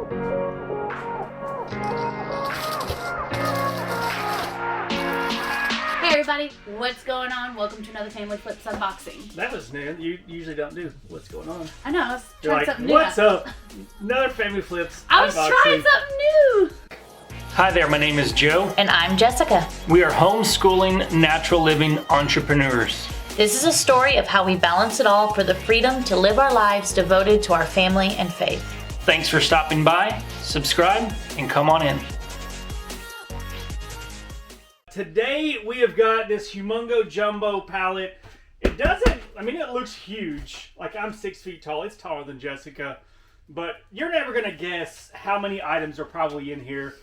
Hey everybody, what's going on? Welcome to another Family Flips unboxing. That was new. You usually don't do what's going on. I know, I was trying something new. What's up? Another Family Flips I was trying something new! Hi there, my name is Joe. And I'm Jessica. We are homeschooling, natural living entrepreneurs. This is a story of how we balance it all for the freedom to live our lives devoted to our family and faith. Thanks for stopping by, subscribe, and come on in. Today we have got this humongo jumbo pallet. It doesn't, it looks huge. Like I'm 6 feet tall. It's taller than Jessica. But you're never going to guess how many items are probably in here.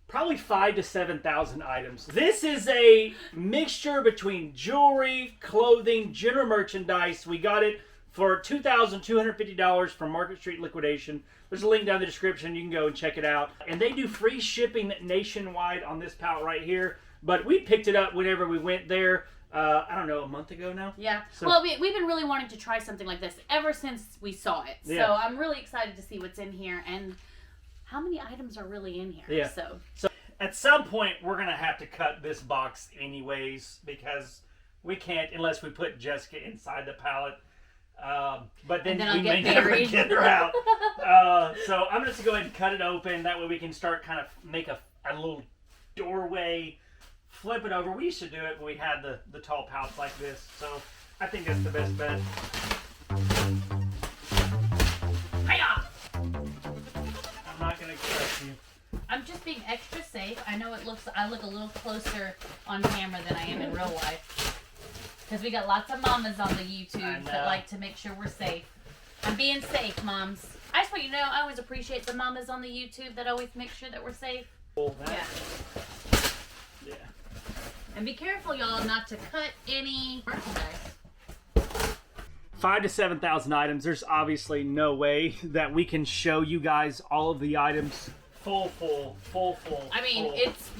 Probably 5,000 to 7,000 items. This is a mixture between jewelry, clothing, general merchandise. We got it for $2,250 from Market Street Liquidation. There's a link down in the description. You can go and check it out. And they do free shipping nationwide on this pallet right here. But we picked it up whenever we went there, I don't know, a month ago now? Yeah. So, well, we've been really wanting to try something like this ever since we saw it. Yeah. So I'm really excited to see what's in here and how many items are really in here. Yeah. So at some point, we're going to have to cut this box anyways because we can't unless we put Jessica inside the pallet. But then we may never get her out. So I'm just going to go ahead and cut it open. That way we can start kind of make a little doorway. Flip it over. We used to do it when we had the tall pallets like this. So I think that's the best bet. Hiya! I'm not going to crush you. I'm just being extra safe. I know I look a little closer on camera than I am in real life. Because we got lots of mamas on the YouTube that like to make sure we're safe. I'm being safe, moms. I just want you to know, I always appreciate the mamas on the YouTube that always make sure that we're safe. Yeah. And be careful, y'all, not to cut any merchandise. 5,000 to 7,000 items. There's obviously no way that we can show you guys all of the items full.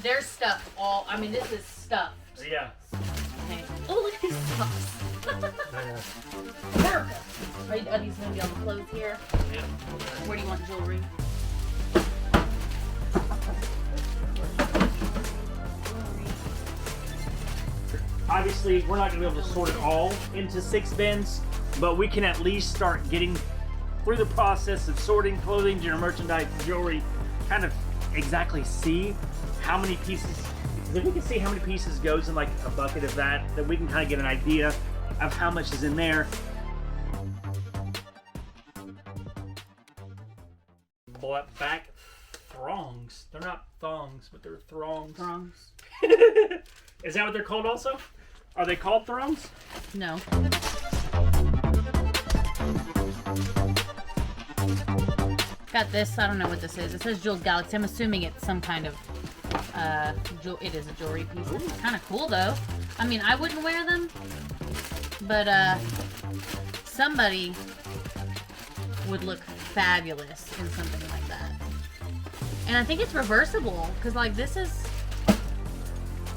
There's stuff this is stuff. Yeah. Okay. Oh, look at these socks. Are these going to be on the clothes here? Yeah. Where do you want jewelry? Obviously, we're not going to be able to sort it all into 6 bins, but we can at least start getting through the process of sorting clothing, general merchandise, jewelry, kind of exactly see how many pieces. If we can see how many pieces goes in like a bucket of that, then we can kind of get an idea of how much is in there. Pull up back. Throngs. They're not thongs, but they're throngs. Throngs. Is that what they're called also? Are they called throngs? No. Got this. I don't know what this is. It says Jeweled Galaxy. I'm assuming it's some kind of it is a jewelry piece. This is kind of cool though. I wouldn't wear them, but somebody would look fabulous in something like that. And I think it's reversible because like this is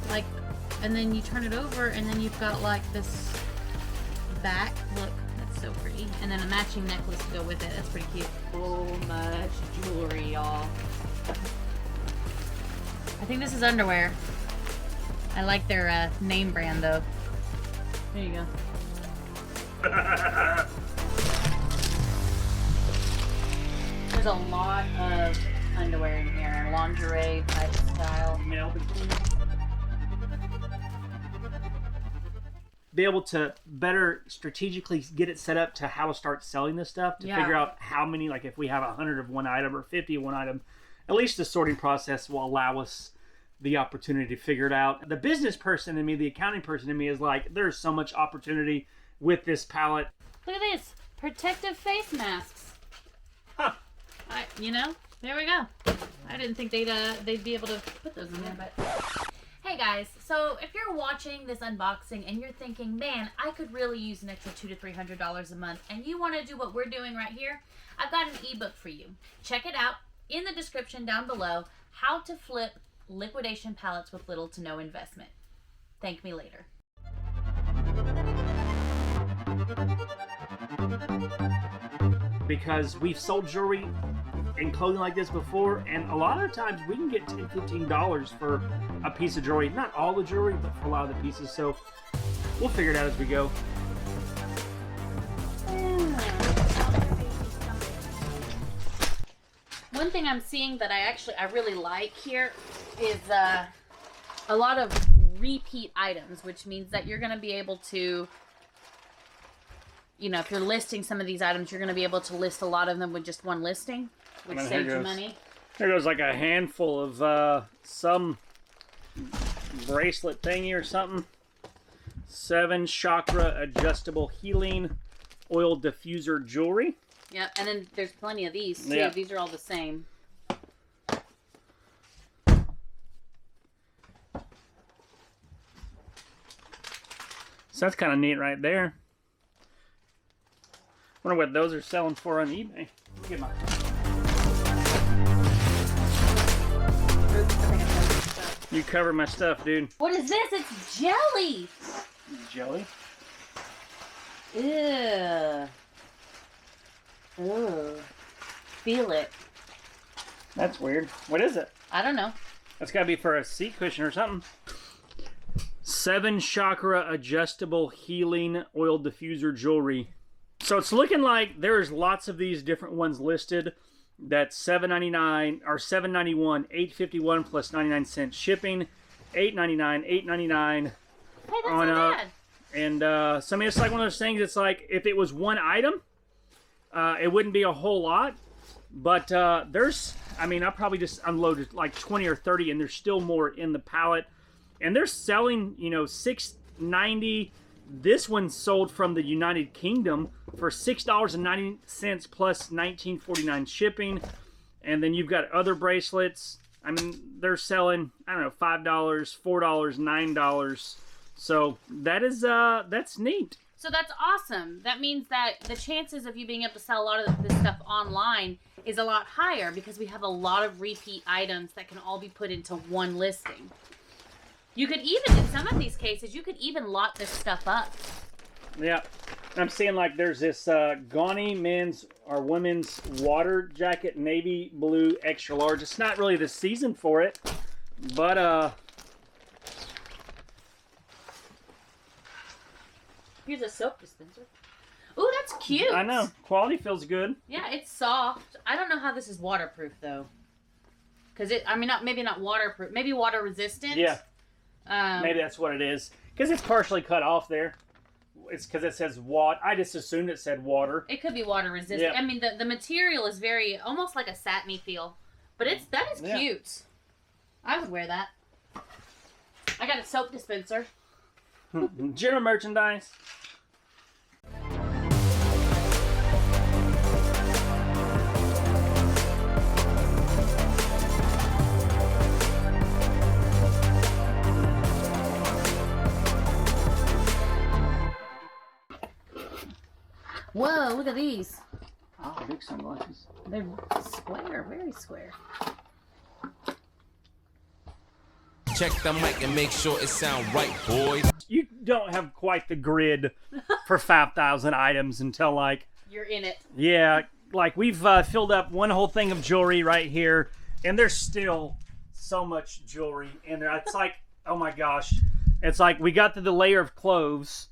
like, and then you turn it over and then you've got like this back. Look, that's so pretty. And then a matching necklace to go with it. That's pretty cute. So much jewelry, y'all. I think this is underwear. I like their name brand though. There you go. There's a lot of underwear in here. Lingerie type style. Male bikini. Be able to better strategically get it set up to how to start selling this stuff to figure out how many, like if we have 100 of one item or 50 of one item, at least the sorting process will allow us the opportunity to figure it out. The business person in me, the accounting person in me is like, there's so much opportunity with this palette. Look at this. Protective face masks. Huh. There we go. I didn't think they'd be able to put those in there, but... Hey guys, so if you're watching this unboxing and you're thinking, man, I could really use an extra $200 to $300 a month, and you want to do what we're doing right here, I've got an ebook for you. Check it out in the description down below, How to Flip Liquidation Pallets with Little to No Investment. Thank me later. Because we've sold jewelry in clothing like this before, and a lot of times we can get $10, $15 for a piece of jewelry. Not all the jewelry, but for a lot of the pieces. So we'll figure it out as we go. One thing I'm seeing that I really like here is a lot of repeat items, which means that you're going to be able to, you know, if you're listing some of these items, you're going to be able to list a lot of them with just one listing, which saves you money. There goes like a handful of some bracelet thingy or something. 7 chakra adjustable healing oil diffuser jewelry. Yeah, and then there's plenty of these too. Yeah. These are all the same. So that's kind of neat right there. Wonder what those are selling for on eBay. Get my... You cover my stuff, dude. What is this? It's jelly. Jelly? Ew. Ooh. Feel it. That's weird. What is it? I don't know. That's gotta be for a seat cushion or something. 7 chakra adjustable healing oil diffuser jewelry. So it's looking like there's lots of these different ones listed. That's $7.99 or $7.91, $8.51 plus 99-cent shipping, $8.99, $8.99. Hey, that's not bad. And so I mean, it's like one of those things. It's like if it was one item, it wouldn't be a whole lot. But there's, I mean, I probably just unloaded like 20 or 30, and there's still more in the pallet. And they're selling, you know, $6.90. This one sold from the United Kingdom for $6.90 plus $19.49 shipping. And then you've got other bracelets. I mean, they're selling, I don't know, $5, $4, $9. So that is, that's neat. So that's awesome. That means that the chances of you being able to sell a lot of this stuff online is a lot higher because we have a lot of repeat items that can all be put into one listing. You could even, in some of these cases, you could even lot this stuff up. Yeah. I'm seeing like there's this Gawny men's or women's water jacket, navy blue, extra large. It's not really the season for it, but here's a soap dispenser. Ooh, that's cute. I know. Quality feels good. Yeah, it's soft. I don't know how this is waterproof though. Cause it, I mean, maybe not waterproof. Maybe water resistant. Yeah. Maybe that's what it is. Because it's partially cut off there. It's because it says water. I just assumed it said water. It could be water resistant. Yeah. I mean, the material is very, almost like a satiny feel. But that is cute. I would wear that. I got a soap dispenser. General merchandise. Whoa, look at these. Oh, big sunglasses. They're square, very square. Check the mic and make sure it sound right, boys. You don't have quite the grid for 5,000 items until like... You're in it. Yeah, like we've filled up one whole thing of jewelry right here, and there's still so much jewelry in there. It's like, oh my gosh. It's like we got to the layer of clothes,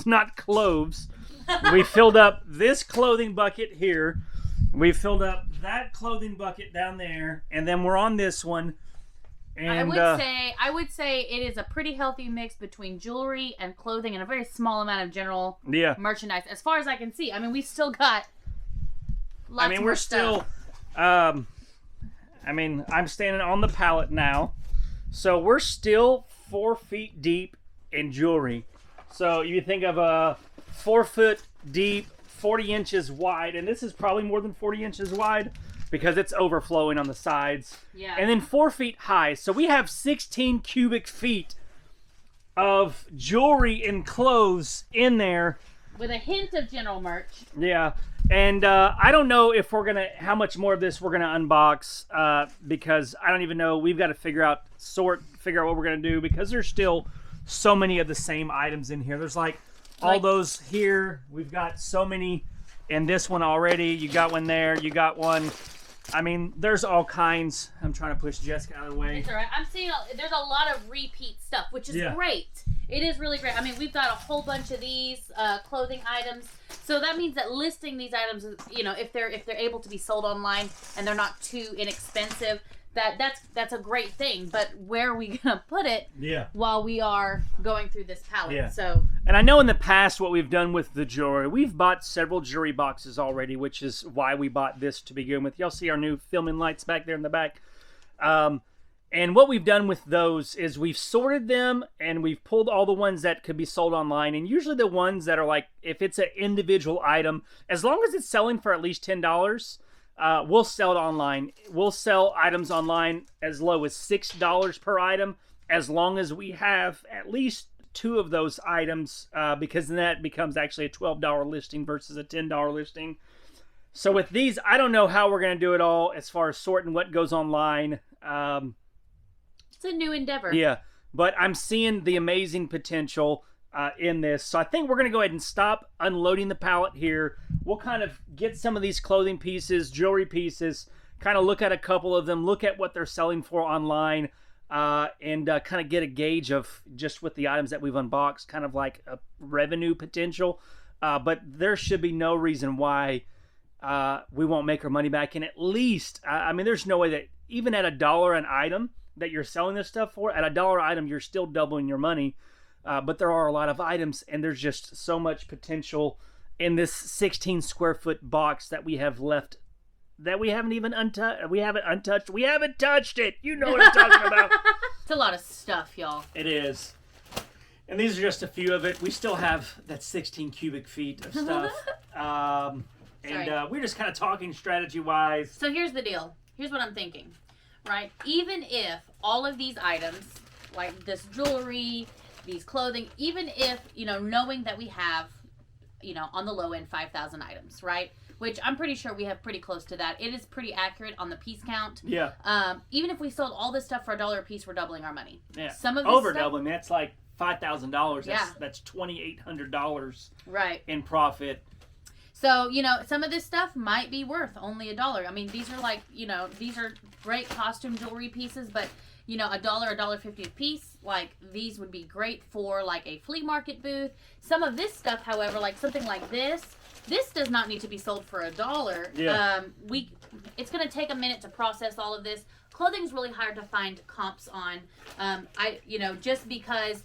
not cloves. We filled up this clothing bucket here. We filled up that clothing bucket down there, and then we're on this one. And I would say it is a pretty healthy mix between jewelry and clothing and a very small amount of general merchandise. As far as I can see, I mean, we still got lots more stuff. I mean, I'm standing on the pallet now, so we're still 4 feet deep in jewelry. So you think of a 4 foot deep, 40 inches wide, and this is probably more than 40 inches wide because it's overflowing on the sides. Yeah. And then 4 feet high. So we have 16 cubic feet of jewelry and clothes in there. With a hint of general merch. Yeah. And I don't know if we're gonna, how much more of this we're gonna unbox because I don't even know. We've got to figure out what we're gonna do because there's still so many of the same items in here. There's like all those here. We've got so many in this one already. You got one there. You got one I mean, there's all kinds. I'm trying to push Jessica out of the way. It's all right. I'm seeing there's a lot of repeat stuff, which is great. It is really great. I mean, we've got a whole bunch of these clothing items. So that means that listing these items, you know, if they're able to be sold online and they're not too inexpensive, that's a great thing. But where are we gonna put it while we are going through this palette? Yeah. So, and I know in the past what we've done with the jewelry, we've bought several jewelry boxes already, which is why we bought this to begin with. Y'all see our new filming lights back there in the back. And what we've done with those is we've sorted them and we've pulled all the ones that could be sold online. And usually the ones that are like, if it's an individual item, as long as it's selling for at least $10, we'll sell it online. We'll sell items online as low as $6 per item, as long as we have at least 2 of those items, because then that becomes actually a $12 listing versus a $10 listing. So with these, I don't know how we're going to do it all as far as sorting what goes online. it's a new endeavor. Yeah, but I'm seeing the amazing potential in this. So I think we're going to go ahead and stop unloading the pallet here. We'll kind of get some of these clothing pieces, jewelry pieces, kind of look at a couple of them, look at what they're selling for online, and kind of get a gauge of just with the items that we've unboxed, kind of like a revenue potential. But there should be no reason why we won't make our money back. And at least, I mean, there's no way that even at $1 an item that you're selling this stuff for, at $1 item, you're still doubling your money. But there are a lot of items, and there's just so much potential in this 16 square foot box that we have left that we haven't even untouched. We haven't touched it. You know what I'm talking about. It's a lot of stuff, y'all. It is. And these are just a few of it. We still have that 16 cubic feet of stuff. We're just kind of talking strategy-wise. So here's the deal. Here's what I'm thinking, right? Even if all of these items, like this jewelry, these clothing, even if, knowing that we have, on the low end, 5,000 items, right? Which I'm pretty sure we have pretty close to that. It is pretty accurate on the piece count. Yeah. Even if we sold all this stuff for $1 a piece, we're doubling our money. Yeah. Some of this doubling. That's like $5,000. Yeah. That's $2,800. Right. In profit. So, some of this stuff might be worth only $1. I mean, these are like, these are great costume jewelry pieces, but, $1, $1.50 a piece, like, these would be great for, like, a flea market booth. Some of this stuff, however, like something like this does not need to be sold for $1. Yeah. It's going to take a minute to process all of this. Clothing's really hard to find comps on, just because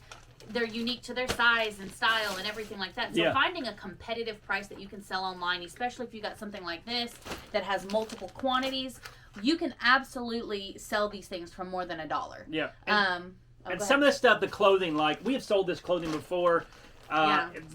they're unique to their size and style and everything like that. So finding a competitive price that you can sell online, especially if you got something like this that has multiple quantities, you can absolutely sell these things for more than $1. Yeah. And some of the stuff, the clothing, like we have sold this clothing before,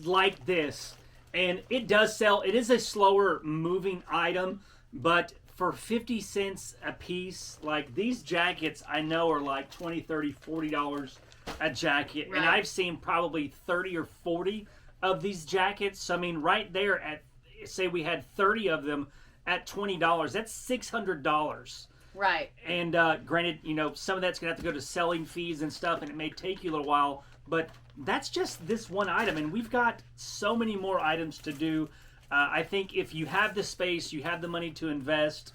like this, and it does sell. It is a slower moving item, but for 50 cents a piece, like these jackets, I know are like $20, $30, $40 a jacket, right. And I've seen probably 30 or 40 of these jackets. So I mean, right there at, say we had 30 of them at $20, that's $600. Right. And granted, some of that's gonna have to go to selling fees and stuff, and it may take you a little while, but that's just this one item, and we've got so many more items to do. I think if you have the space, you have the money to invest,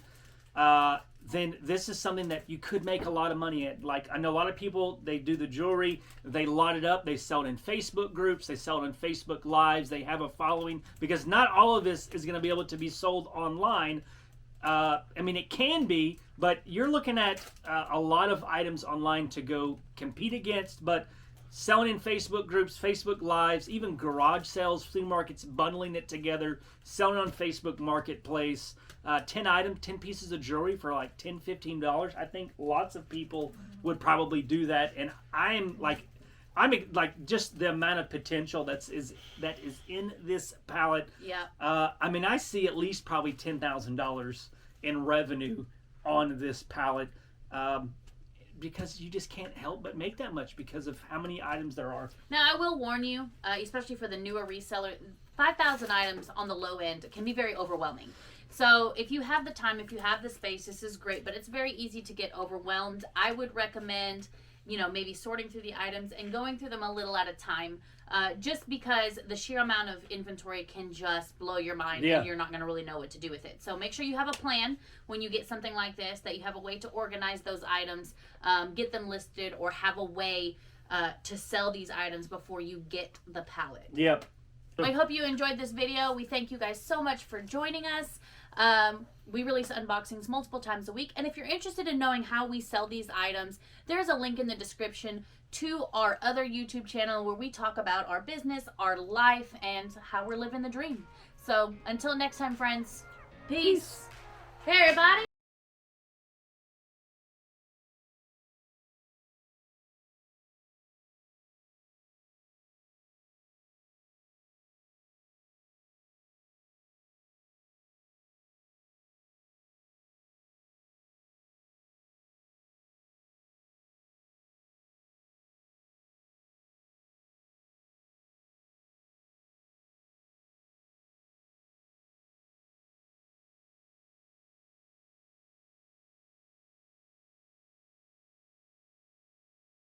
then this is something that you could make a lot of money at. Like, I know a lot of people, they do the jewelry, they lot it up, they sell it in Facebook groups, they sell it in Facebook Lives, they have a following, because not all of this is going to be able to be sold online. I mean, it can be, but you're looking at a lot of items online to go compete against, but selling in Facebook groups, Facebook Lives, even garage sales, flea markets, bundling it together, selling on Facebook Marketplace, 10 pieces of jewelry for like $10, $15. I think lots of people would probably do that, and I'm like just the amount of potential that is in this pallet. Yeah. I mean, I see at least probably $10,000 in revenue on this pallet. Because you just can't help but make that much because of how many items there are. Now, I will warn you, especially for the newer reseller, 5,000 items on the low end can be very overwhelming. So if you have the time, if you have the space, this is great, but it's very easy to get overwhelmed. I would recommend you know, maybe sorting through the items and going through them a little at a time, just because the sheer amount of inventory can just blow your mind and you're not going to really know what to do with it. So make sure you have a plan when you get something like this, that you have a way to organize those items, get them listed, or have a way to sell these items before you get the pallet. Yep. I hope you enjoyed this video. We thank you guys so much for joining us. We release unboxings multiple times a week. And if you're interested in knowing how we sell these items, there's a link in the description to our other YouTube channel where we talk about our business, our life, and how we're living the dream. So until next time, friends, peace. Hey, everybody.